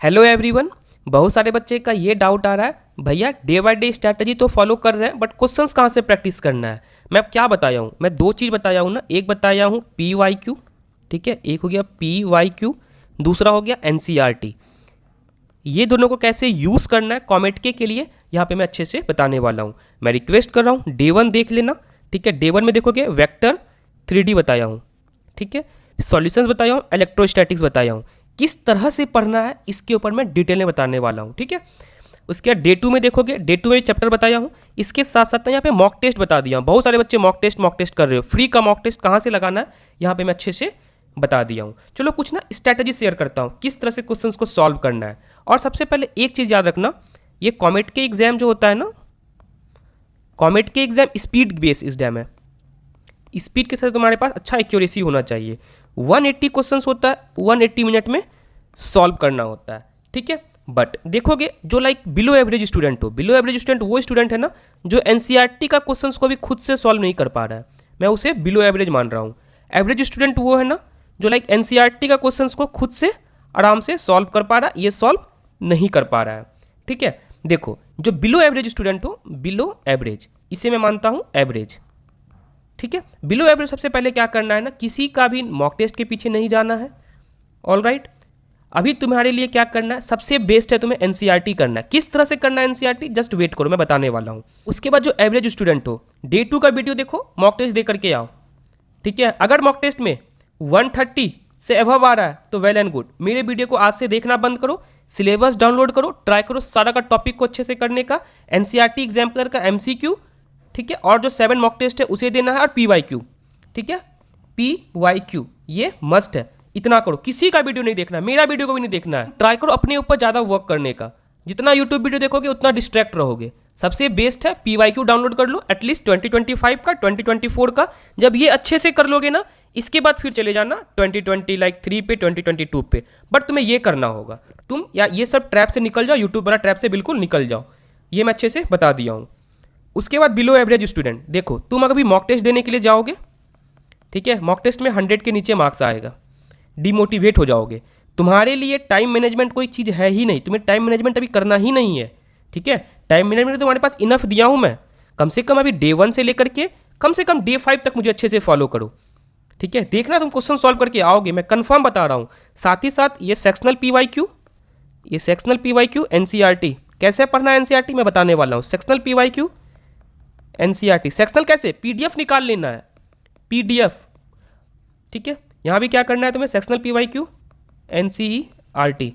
Hello everyone. बहुत सारे बच्चे का ये डाउट आ रहा है भैया डे बाय डे स्ट्रैटेजी तो फॉलो कर रहे हैं बट क्वेश्चंस कहाँ से प्रैक्टिस करना है। मैं क्या बताया हूँ, मैं दो चीज़ बताया हूँ ना। एक बताया हूँ PYQ, ठीक है, एक हो गया PYQ, दूसरा हो गया NCERT। ये दोनों को कैसे यूज़ करना है कॉमेट के लिए यहाँ पे मैं अच्छे से बताने वाला हूँ। मैं रिक्वेस्ट कर रहा हूँ डे 1 देख लेना, ठीक है। डे 1 में देखोगे वेक्टर 3D बताया हूँ, ठीक है, सॉल्यूशंस बताया हूँ, इलेक्ट्रोस्टैटिक्स बताया हूँ। किस तरह से पढ़ना है इसके ऊपर मैं डिटेल में बताने वाला हूँ, ठीक है। उसके बाद डे 2 में देखोगे, डे 2 में चैप्टर बताया हूँ, इसके साथ साथ यहाँ पे मॉक टेस्ट बता दिया हूँ। बहुत सारे बच्चे मॉक टेस्ट कर रहे हो, फ्री का मॉक टेस्ट कहाँ से लगाना है यहाँ पे मैं अच्छे से बता दिया हूँ। चलो कुछ ना स्ट्रैटेजी शेयर करता हूँ किस तरह से क्वेश्चंस को सॉल्व करना है। और सबसे पहले एक चीज़ याद रखना, ये कॉमेट के एग्जाम जो होता है ना, कॉमेट के एग्जाम स्पीड बेस्ड एग्जाम है। स्पीड के साथ तुम्हारे पास अच्छा एक्यूरेसी होना चाहिए। 180 क्वेश्चंस होता है, 180 मिनट में सॉल्व करना होता है, ठीक है। बट देखोगे जो लाइक बिलो एवरेज स्टूडेंट हो, बिलो एवरेज स्टूडेंट वो स्टूडेंट है ना जो NCERT का क्वेश्चंस को भी खुद से सॉल्व नहीं कर पा रहा है, मैं उसे बिलो एवरेज मान रहा हूँ। एवरेज स्टूडेंट वो है ना जो लाइक NCERT का क्वेश्चंस को खुद से आराम से सॉल्व कर पा रहा है, ये सॉल्व नहीं कर पा रहा है, ठीक है। देखो जो बिलो एवरेज स्टूडेंट हो, बिलो एवरेज इसे मैं मानता हूँ एवरेज, ठीक है। बिलो एवरेज सबसे पहले क्या करना है ना, किसी का भी मॉक टेस्ट के पीछे नहीं जाना है। ऑल राइट, अभी तुम्हारे लिए क्या करना है, सबसे बेस्ट है तुम्हें NCERT करना है। किस तरह से करना है NCERT, जस्ट वेट करो मैं बताने वाला हूँ। उसके बाद जो एवरेज स्टूडेंट हो, डे 2 का वीडियो देखो, मॉक टेस्ट दे करके आओ, ठीक है। अगर मॉक टेस्ट में 130 से अबव आ रहा है तो वेल एंड गुड। मेरे वीडियो को आज से देखना बंद करो, सिलेबस डाउनलोड करो, ट्राई करो सारा का टॉपिक को अच्छे से करने का, NCERT एग्जाम्पलर का MCQ, ठीक है, और जो 7 मॉक टेस्ट है उसे देना है, और PYQ, ठीक है, PYQ ये मस्ट है। इतना करो, किसी का वीडियो नहीं देखना, मेरा वीडियो को भी नहीं देखना है। ट्राई करो अपने ऊपर ज़्यादा वर्क करने का, जितना यूट्यूब वीडियो देखोगे उतना डिस्ट्रैक्ट रहोगे। सबसे बेस्ट है PYQ डाउनलोड कर लो, एटलीस्ट 2025 का, 2024 का। जब ये अच्छे से कर लोगे ना, इसके बाद फिर चले जाना 2023 पे, 2022 पे। बट तुम्हें ये करना होगा, तुम या ये सब ट्रैप से निकल जाओ, यूट्यूब वाला ट्रैप से बिल्कुल निकल जाओ, ये मैं अच्छे से बता दिया हूँ। उसके बाद बिलो एवरेज स्टूडेंट, देखो तुम अगर भी मॉक टेस्ट देने के लिए जाओगे, ठीक है, मॉक टेस्ट में 100 के नीचे मार्क्स आएगा, डिमोटिवेट हो जाओगे। तुम्हारे लिए टाइम मैनेजमेंट कोई चीज़ है ही नहीं, तुम्हें टाइम मैनेजमेंट अभी करना ही नहीं है, ठीक है। टाइम मैनेजमेंट तुम्हारे पास इनफ दिया हूँ मैं, कम से कम अभी डे 1 से लेकर के कम से कम डे 5 तक मुझे अच्छे से फॉलो करो, ठीक है। देखना तुम क्वेश्चन सॉल्व करके आओगे, मैं कंफर्म बता रहा हूँ। साथ ही साथ ये सेक्शनल PYQ, ये सेक्शनल PYQ NCERT कैसे पढ़ना है NCERT मैं बताने वाला हूँ। सेक्शनल PYQ NCERT, सेक्शनल कैसे, PDF निकाल लेना है, PDF, ठीक है। यहाँ भी क्या करना है तुम्हें, सेक्शनल PYQ NCERT,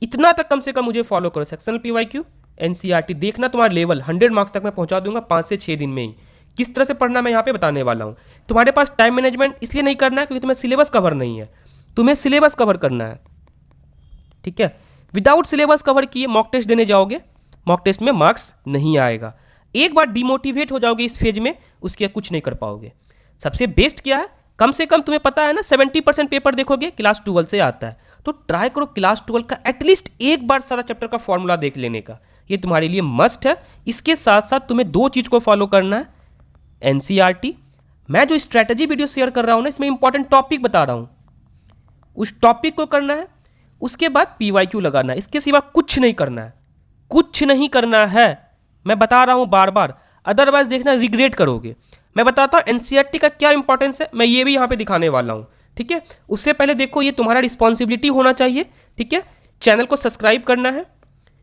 इतना तक कम से कम मुझे फॉलो करो। सेक्शनल PYQ NCERT देखना, तुम्हारा लेवल 100 मार्क्स तक मैं पहुँचा दूंगा 5 से 6 दिन में ही। किस तरह से पढ़ना मैं यहाँ पे बताने वाला हूँ। तुम्हारे पास टाइम मैनेजमेंट इसलिए नहीं करना है क्योंकि तुम्हें सिलेबस कवर नहीं है, तुम्हें सिलेबस कवर करना है, ठीक है। विदाउट सिलेबस कवर किए मॉक टेस्ट देने जाओगे, मॉक टेस्ट में मार्क्स नहीं आएगा। एक बार डिमोटिवेट हो जाओगे इस फेज में, उसके कुछ नहीं कर पाओगे। सबसे बेस्ट क्या है, कम से कम तुम्हें पता है ना 70% पेपर देखोगे क्लास 12 से आता है, तो ट्राई करो क्लास 12 का एटलीस्ट एक बार सारा चैप्टर का फॉर्मूला देख लेने का, ये तुम्हारे लिए मस्ट है। इसके साथ साथ तुम्हें दो चीज़ को फॉलो करना है, NCERT, मैं जो स्ट्रैटेजी वीडियो शेयर कर रहा हूँ ना इसमें इंपॉर्टेंट टॉपिक बता रहा हूँ, उस टॉपिक को करना है। उसके बाद PYQ लगाना है, इसके सिवा कुछ नहीं करना है, कुछ नहीं करना है, मैं बता रहा हूँ बार बार, अदरवाइज देखना रिग्रेट करोगे। मैं बताता हूँ NCERT का क्या इंपॉर्टेंस है, मैं ये भी यहाँ पे दिखाने वाला हूँ, ठीक है। उससे पहले देखो ये तुम्हारा रिस्पॉन्सिबिलिटी होना चाहिए, ठीक है। चैनल को सब्सक्राइब करना है,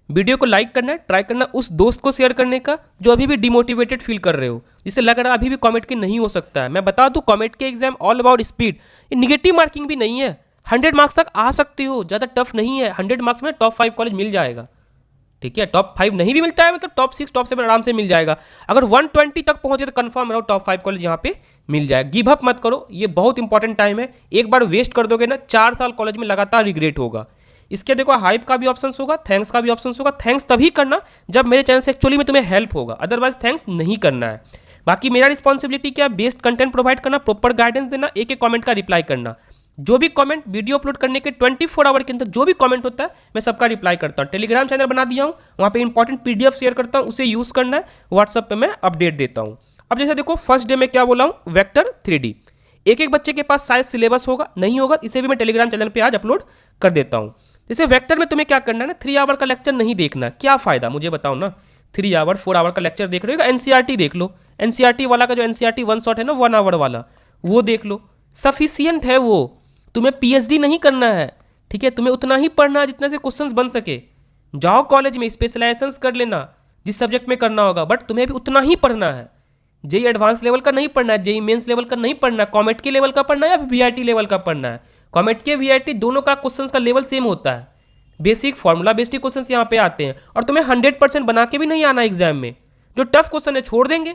वीडियो को लाइक करना है, ट्राई करना उस दोस्त को शेयर करने का जो अभी भी डिमोटिवेटेड फील कर रहे हो, जिससे लग रहा है अभी भी कॉमेट के नहीं हो सकता है। मैं बता दूँ कॉमेट के एग्जाम ऑल अबाउट स्पीड, ये निगेटिव मार्किंग भी नहीं है, 100 मार्क्स तक आ सकते हो, ज़्यादा टफ नहीं है। 100 मार्क्स में टॉप 5 कॉलेज मिल जाएगा, ठीक है। टॉप 5 नहीं भी मिलता है मतलब टॉप 6 टॉप 7 आराम से मिल जाएगा। अगर 120 तक पहुंचे तो कंफर्म रहो टॉप 5 कॉलेज यहाँ पे मिल जाएगा। गिव अप मत करो, ये बहुत इंपॉर्टेंट टाइम है, एक बार वेस्ट कर दोगे ना 4 साल कॉलेज में लगातार रिग्रेट होगा। इसके देखो हाइप का भी ऑप्शन होगा, थैंक्स का भी ऑप्शन होगा। थैंक्स तभी करना जब मेरे चैनल से एक्चुअली में तुम्हें हेल्प होगा, अदरवाइज थैंक्स नहीं करना है। बाकी मेरा रिस्पॉन्सिबिलिटी क्या, बेस्ट कंटेंट प्रोवाइड करना, प्रॉपर गाइडेंस देना, एक एक कमेंट का रिप्लाई करना। जो भी कमेंट वीडियो अपलोड करने के 24 आवर के अंदर जो भी कमेंट होता है मैं सबका रिप्लाई करता हूँ। टेलीग्राम चैनल बना दिया हूँ, वहाँ पे इंपॉर्टेंट PDF शेयर करता हूँ, उसे यूज़ करना है। व्हाट्सअप पे मैं अपडेट देता हूँ। अब जैसे देखो फर्स्ट डे में क्या बोला हूँ, वेक्टर 3D, एक एक बच्चे के पास शायद सिलेबस होगा, नहीं होगा, इसे भी मैं टेलीग्राम चैनल पर आज अपलोड कर देता हूँ। जैसे वेक्टर में तुम्हें क्या करना है ना, 3 आवर का लेक्चर नहीं देखना, क्या फ़ायदा मुझे बताओ ना। 3 आवर 4 आवर का लेक्चर देख रहे हो, एनसीईआरटी देख लो, एनसीईआरटी वाला का जो एनसीईआरटी वन शॉट है ना 1 आवर वाला, वो देख लो, सफिशियंट है वो। तुम्हें पीएचडी नहीं करना है, ठीक है, तुम्हें उतना ही पढ़ना है जितना से क्वेश्चंस बन सके। जाओ कॉलेज में स्पेशलाइजेशन कर लेना जिस सब्जेक्ट में करना होगा, बट तुम्हें भी उतना ही पढ़ना है। जेई एडवांस लेवल का नहीं पढ़ना है, जेई मेंस लेवल का नहीं पढ़ना है, कॉमेट के लेवल का पढ़ना है या वीआईटी लेवल का पढ़ना है। कॉमेट के वीआईटी दोनों का क्वेश्चंस का लेवल सेम होता है, बेसिक फॉर्मूला बेस्ड क्वेश्चंस यहाँ पे आते हैं, और तुम्हें 100% बना के भी नहीं आना एग्जाम में। जो टफ क्वेश्चन है छोड़ देंगे,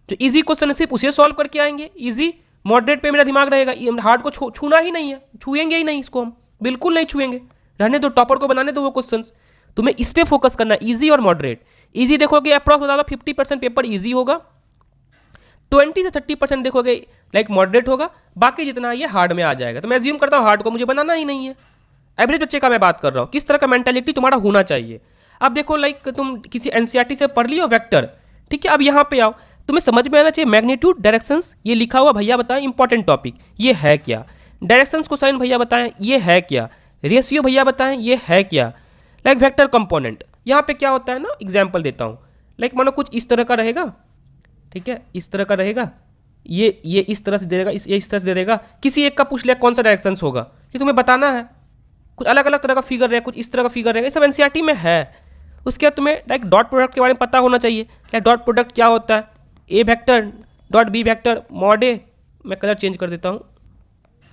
जो इजी क्वेश्चन है सिर्फ उसे सॉल्व करके आएंगे। इजी मॉडरेट पे मेरा दिमाग रहेगा, हार्ड को छूना ही नहीं है, छुएंगे ही नहीं इसको, हम बिल्कुल नहीं छुएंगे, रहने दो, टॉपर को बनाने दो वो क्वेश्चंस। तुम्हें इस पे फोकस करना है, इजी और मॉडरेट। इजी देखोगे अप्रॉक्स बता दो 50% पेपर इजी होगा, 20 से 30% देखोगे लाइक मॉडरेट होगा, बाकी जितना ये हार्ड में आ जाएगा। तो मैं एज्यूम करता हूँ हार्ड को मुझे बनाना ही नहीं है। एवरेज बच्चे का मैं बात कर रहा हूँ, किस तरह का मेंटालिटी तुम्हारा होना चाहिए। अब देखो लाइक तुम किसी एनसीईआरटी से पढ़ लियो वेक्टर, ठीक है, अब यहाँ पे आओ, तुम्हें समझ में आना चाहिए मैग्नीट्यूड डायरेक्शंस, ये लिखा हुआ भैया बताएं इंपॉर्टेंट टॉपिक ये है क्या, डायरेक्शंस को साइन भैया बताएं ये है क्या, रेशियो भैया बताएं ये है क्या, लाइक वेक्टर कंपोनेंट। यहाँ पे क्या होता है ना, एग्जाम्पल देता हूँ, लाइक मानो कुछ इस तरह का रहेगा, ठीक है, इस तरह का रहेगा, ये इस तरह से दे देगा, ये इस तरह से दे देगा, किसी एक का पूछ लिया कौन सा डायरेक्शंस होगा, ये तुम्हें बताना है। कुछ अलग अलग तरह का फिगर रहेगा, कुछ इस तरह का फिगर रहेगा, ये सब एनसीईआरटी में है। उसके बाद तुम्हें लाइक डॉट प्रोडक्ट के बारे में पता होना चाहिए, लाइक डॉट प्रोडक्ट क्या होता है, A vector dot B vector mod A, मैं कलर चेंज कर देता हूँ,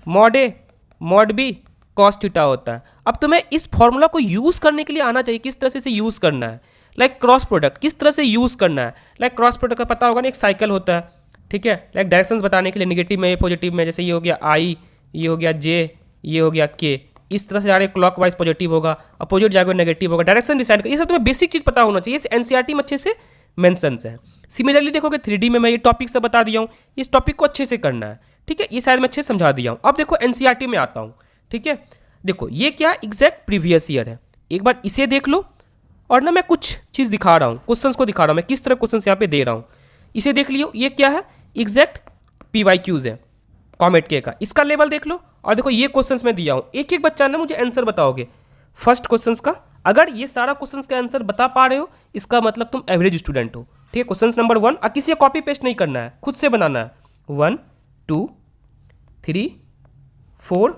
mod A mod B cos theta होता है। अब तुम्हें इस फॉर्मूला को यूज़ करने के लिए आना चाहिए, किस तरह से इसे यूज़ करना है, लाइक क्रॉस प्रोडक्ट किस तरह से यूज़ करना है। लाइक क्रॉस प्रोडक्ट का पता होगा ना, एक साइकिल होता है, ठीक है, लाइक डायरेक्शंस बताने के लिए निगेटिव में पॉजिटिव में, जैसे ये हो गया आई, ये हो गया जे, ये हो गया के, इस तरह से जा रहे क्लॉक वाइज पॉजिटिव होगा, अपोजिट जाएगा नेगेटिव होगा, डायरेक्शन डिसाइड कर, ये सब तुम्हें बेसिक चीज़ पता होना चाहिए, एनसीईआरटी में अच्छे से मेंशंस है। सिमिलरली देखोगे 3D में मैं ये टॉपिक से बता दिया हूँ, इस टॉपिक को अच्छे से करना है, ठीक है, ये शायद मैं अच्छे से समझा दिया हूँ। अब देखो एनसीईआरटी में आता हूँ, ठीक है, देखो ये क्या एग्जैक्ट प्रीवियस ईयर है, एक बार इसे देख लो, और ना मैं कुछ चीज़ दिखा रहा हूँ, क्वेश्चंस को दिखा रहा हूँ, मैं किस तरह क्वेश्चंस यहाँ पे दे रहा हूँ, इसे देख लियो, ये क्या है एग्जैक्ट PYQs है कॉमेट के का, इसका लेवल देख लो, और देखो ये क्वेश्चंस मैं दिया हूँ, एक एक बच्चा ना मुझे आंसर बताओगे फर्स्ट क्वेश्चंस का। अगर ये सारा क्वेश्चंस का आंसर बता पा रहे हो, इसका मतलब तुम एवरेज स्टूडेंट हो, ठीक है। क्वेश्चंस नंबर 1, और किसी कॉपी पेस्ट नहीं करना है, खुद से बनाना है, 1 2 3 4,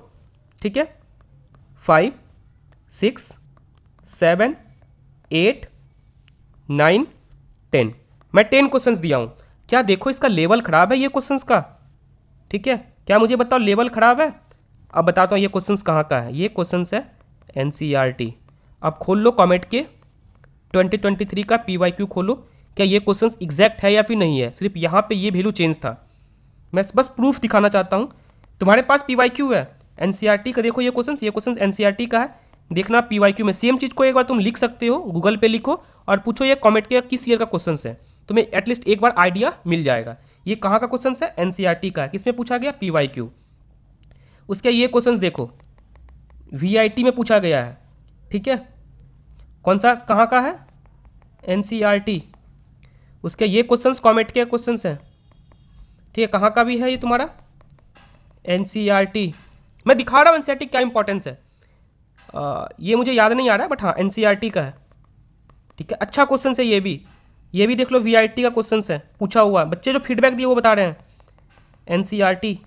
ठीक है, 5 6 7 8 9 10, मैं 10 क्वेश्चंस दिया हूँ। क्या देखो इसका लेवल खराब है ये क्वेश्चंस का, ठीक है, क्या मुझे बताओ लेवल खराब है। अब बताता हूँ ये क्वेश्चंस कहाँ का है, ये क्वेश्चंस है एनसीईआरटी। अब खोल लो कॉमेट के 2023 का PYQ खोलो, क्या ये क्वेश्चंस एग्जैक्ट है या फिर नहीं है, सिर्फ यहाँ पे ये वैल्यू चेंज था, मैं बस प्रूफ दिखाना चाहता हूँ। तुम्हारे पास PYQ है एनसीईआरटी का, देखो ये क्वेश्चंस एनसीईआरटी का है, देखना PYQ में सेम चीज़ को एक बार तुम लिख सकते हो, गूगल पे लिखो और पूछो ये कॉमेट के किस ईयर का क्वेश्चन है, तुम्हें एटलीस्ट एक बार आइडिया मिल जाएगा। ये कहाँ का क्वेश्चन है, एनसीईआरटी का है, किसमें पूछा गया PYQ। उसके ये क्वेश्चन देखो VIT में पूछा गया है, ठीक है, कौन सा कहाँ का है एनसीईआरटी। उसके ये क्वेश्चंस कॉमेट के क्वेश्चंस हैं, ठीक है, कहाँ का भी है ये तुम्हारा एनसीईआरटी। मैं दिखा रहा हूँ एनसीईआरटी क्या इंपॉर्टेंस है, ये मुझे याद नहीं आ रहा है, बट हाँ एनसीईआरटी का है, ठीक है, अच्छा क्वेश्चन है ये भी देख लो, VIT का क्वेश्चन है, पूछा हुआ, बच्चे जो फीडबैक दिए वो बता रहे हैं एनसीईआरटी,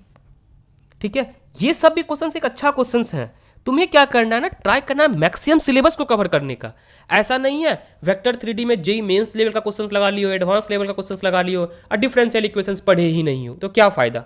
ठीक है, ये सब भी क्वेश्चन एक अच्छा क्वेश्चन है। तुम्हें क्या करना है ना, ट्राई करना है मैक्सिमम सिलेबस को कवर करने का। ऐसा नहीं है वेक्टर 3D में जेई मेंस लेवल का क्वेश्चंस लगा लियो, एडवांस लेवल का क्वेश्चंस लगा लियो और डिफरेंशियल इक्वेशंस पढ़े ही नहीं हो, तो क्या फ़ायदा।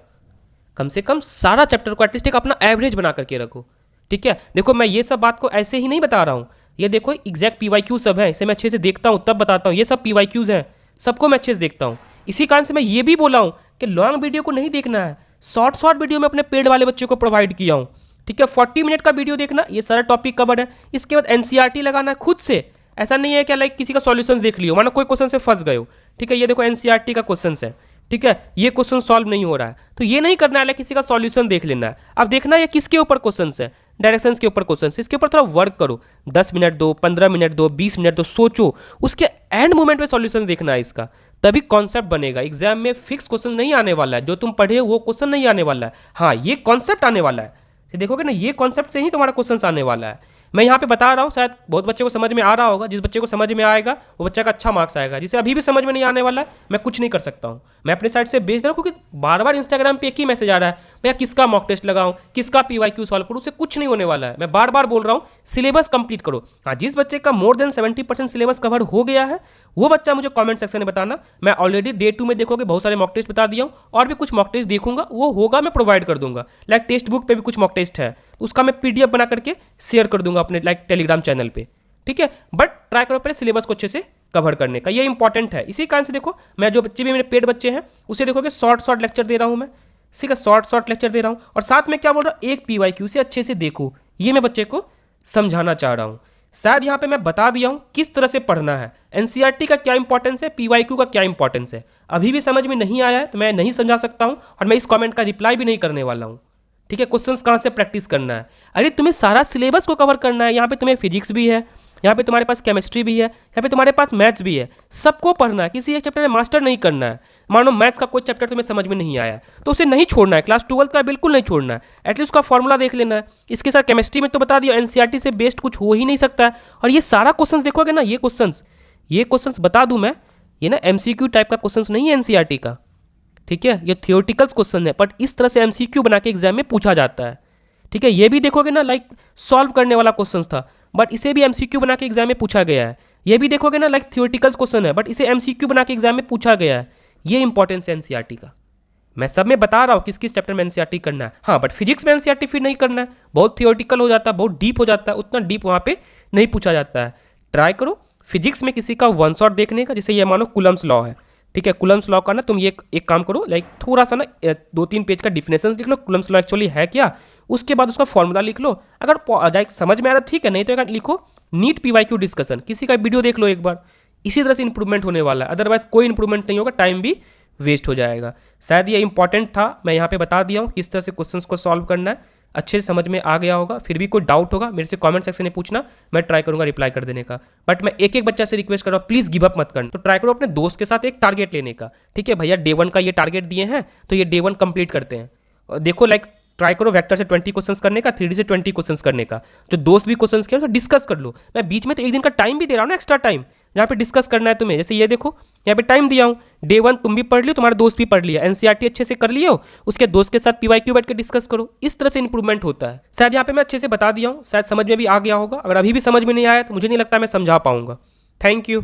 कम से कम सारा चैप्टर को एटलीस्ट एक अपना एवरेज बना करके रखो, ठीक है। देखो मैं ये सब बात को ऐसे ही नहीं बता रहा हूँ, ये देखो एग्जैक्ट PYQ सब है, इसे मैं अच्छे से देखता हूँ तब बताता हूँ, ये सब PYQs हैं, सबको मैं अच्छे से देखता हूँ। इसी कारण से मैं ये भी बोला हूँ कि लॉन्ग वीडियो को नहीं देखना है, शॉर्ट वीडियो में अपने पेड वाले बच्चों को प्रोवाइड किया हूँ, ठीक है। 40 मिनट का वीडियो देखना, ये सारा टॉपिक कवर है। इसके बाद एनसीईआरटी लगाना है खुद से, ऐसा नहीं है क्या लाइक किसी का सॉल्यूशन देख लियो, मानो कोई क्वेश्चन से फंस गए हो, ठीक है, ये देखो एनसीईआरटी का क्वेश्चन है, ठीक है, ये क्वेश्चन सॉल्व नहीं हो रहा है, तो ये नहीं करना है लाइक किसी का सॉल्यूशन देख लेना है। अब देखना है किसके ऊपर क्वेश्चन है, डायरेक्शंस के ऊपर क्वेश्चन, इसके ऊपर थोड़ा वर्क करो, 10 मिनट दो, 15 मिनट दो, 20 मिनट दो, सोचो, उसके एंड मोमेंट में सॉल्यूशन देखना है इसका, तभी कॉन्सेप्ट बनेगा। एग्जाम में फिक्स क्वेश्चन नहीं आने वाला है, जो तुम पढ़े वो क्वेश्चन नहीं आने वाला है, हाँ ये कॉन्सेप्ट आने वाला है। देखोगे ना, ये कॉन्सेप्ट से ही तुम्हारा क्वेश्चन आने वाला है। मैं यहाँ पे बता रहा हूँ, शायद बहुत बच्चे को समझ में आ रहा होगा। जिस बच्चे को समझ में आएगा वो बच्चा का अच्छा मार्क्स आएगा। जिसे अभी भी समझ में नहीं आने वाला है, मैं कुछ नहीं कर सकता हूँ, मैं अपने साइड से भेज दे रहा हूँ, क्योंकि बार बार इंस्टाग्राम पे एक ही मैसेज आ रहा है, भैया किसका मॉक टेस्ट लगाऊं, किसका PYQ सॉल्व करूँ, उससे कुछ नहीं होने वाला है। मैं बार बार बोल रहा हूँ, सिलेबस कंप्लीट करो। हाँ, जिस बच्चे का मोर देन 70% सिलेबस कवर हो गया है वो बच्चा मुझे कमेंट सेक्शन में बताना। मैं ऑलरेडी डे 2 में देखोगे बहुत सारे मॉक टेस्ट बता दिया हूँ, और भी कुछ मॉक टेस्ट देखूंगा, वो होगा मैं प्रोवाइड कर दूंगा। लाइक टेक्स्ट बुक पे भी कुछ मॉक टेस्ट है, उसका मैं PDF बना करके शेयर कर दूंगा अपने लाइक टेलीग्राम चैनल पे, ठीक है। बट ट्राई करो पहले सिलेबस को अच्छे से कवर करने का, ये इंपॉर्टेंट है। इसी कारण से देखो, मैं जो बच्चे भी मेरे पेड बच्चे हैं उसे देखोगे शॉर्ट लेक्चर दे रहा हूँ मैं, ठीक है, शॉर्ट लेक्चर दे रहा हूँ। और साथ में क्या बोल रहा हूँ, एक PYQ से अच्छे से देखो, ये मैं बच्चे को समझाना चाह रहा हूँ। शायद यहाँ पे मैं बता दिया हूँ किस तरह से पढ़ना है, NCERT का क्या इंपॉर्टेंस है, PYQ का क्या इंपॉर्टेंस है। अभी भी समझ में नहीं आया है तो मैं नहीं समझा सकता हूँ, और मैं इस कमेंट का रिप्लाई भी नहीं करने वाला हूँ, ठीक है। क्वेश्चंस कहाँ से प्रैक्टिस करना है, अरे तुम्हें सारा सिलेबस को कवर करना है। यहाँ पे तुम्हें फिजिक्स भी है, यहाँ पे तुम्हारे पास केमिस्ट्री भी है, यहाँ पे तुम्हारे पास मैथ्स भी है, सबको पढ़ना है। किसी एक चैप्टर में मास्टर नहीं करना है। मानो मैथ्स का कोई चैप्टर तुम्हें समझ में नहीं आया तो उसे नहीं छोड़ना है, क्लास 12 का बिल्कुल नहीं छोड़ना है, एटलीस्ट उसका फॉर्मूला देख लेना है। इसके साथ केमिस्ट्री में तो बता दिया NCERT से बेस्ट कुछ हो ही नहीं सकता है। और ये सारा क्वेश्चन देखोगे ना, ये क्वेश्चन बता दूं मैं, ये ना MCQ टाइप का क्वेश्चन नहीं है NCERT का, ठीक है, ये थियोरटिकल्स क्वेश्चन है, बट इस तरह से MCQ बना के एग्जाम में पूछा जाता है, ठीक है। ये भी देखोगे ना, लाइक सॉल्व करने वाला क्वेश्चन था, बट इसे भी MCQ बना के एग्जाम में पूछा गया है। ये भी देखोगे ना, लाइक थियोरटिकल्स क्वेश्चन है, बट इसे MCQ बना के एग्जाम में पूछा गया है। ये इंपॉर्टेंस है NCERT का। मैं सब में बता रहा हूँ किस किस चैप्टर में NCERT करना है। हाँ, बट फिजिक्स में NCERT फिर नहीं करना है, बहुत थियोरटिकल हो जाता है, बहुत डीप हो जाता है, उतना डीप वहाँ पे नहीं पूछा जाता है। ट्राई करो फिजिक्स में किसी का वन शॉट देखने का, जैसे ये मानो कुलम्स लॉ है, ठीक है। कुलम्स लॉ का ना तुम ये एक काम करो, लाइक थोड़ा सा ना 2-3 पेज का डिफिनेशन लिख लो, कुलम्स लॉ एक्चुअली है क्या, उसके बाद उसका फॉर्मूला लिख लो। अगर समझ में आ रहा ठीक है, नहीं तो अगर लिखो नीट PYQ डिस्कशन, किसी का वीडियो देख लो एक बार। इसी तरह से इंप्रूवमेंट होने वाला है, अदरवाइज कोई इंप्रूवमेंट नहीं होगा, टाइम भी वेस्ट हो जाएगा। शायद ये इंपॉर्टेंट था, मैं यहाँ पे बता दिया हूँ किस तरह से क्वेश्चंस को सॉल्व करना है, अच्छे से समझ में आ गया होगा। फिर भी कोई डाउट होगा मेरे से कमेंट सेक्शन में पूछना, मैं ट्राई करूंगा रिप्लाई कर देने का। बट मैं एक एक बच्चा से रिक्वेस्ट कर रहा हूँ, प्लीज़ गिव अप मत करना। तो ट्राई करो अपने दोस्त के साथ एक टारगेट लेने का, ठीक है भैया, डे 1 का ये टारगेट दिए हैं तो ये डे 1 कंप्लीट करते हैं। और देखो लाइक ट्राई करो वेक्टर से 20 क्वेश्चंस करने का, 3D से 20 क्वेश्चंस करने का। जो दोस्त भी क्वेश्चंस किया तो डिस्कस कर लो। मैं बीच में तो एक दिन का टाइम भी दे रहा हूँ ना, एक्स्ट्रा टाइम, यहाँ पे डिस्कस करना है तुम्हें। जैसे ये देखो यहाँ पे टाइम दिया हूँ, डे 1 तुम भी पढ़ लियो, तुम्हारा दोस्त भी पढ़ लिया, NCERT अच्छे से कर लियो, उसके दोस्त के साथ PYQ बैठ के डिस्कस करो। इस तरह से इंप्रूवमेंट होता है। शायद यहाँ पे मैं अच्छे से बता दिया हूँ, शायद समझ में भी आ गया होगा। अगर अभी भी समझ में नहीं आया तो मुझे नहीं लगता मैं समझा पाऊंगा। Thank you.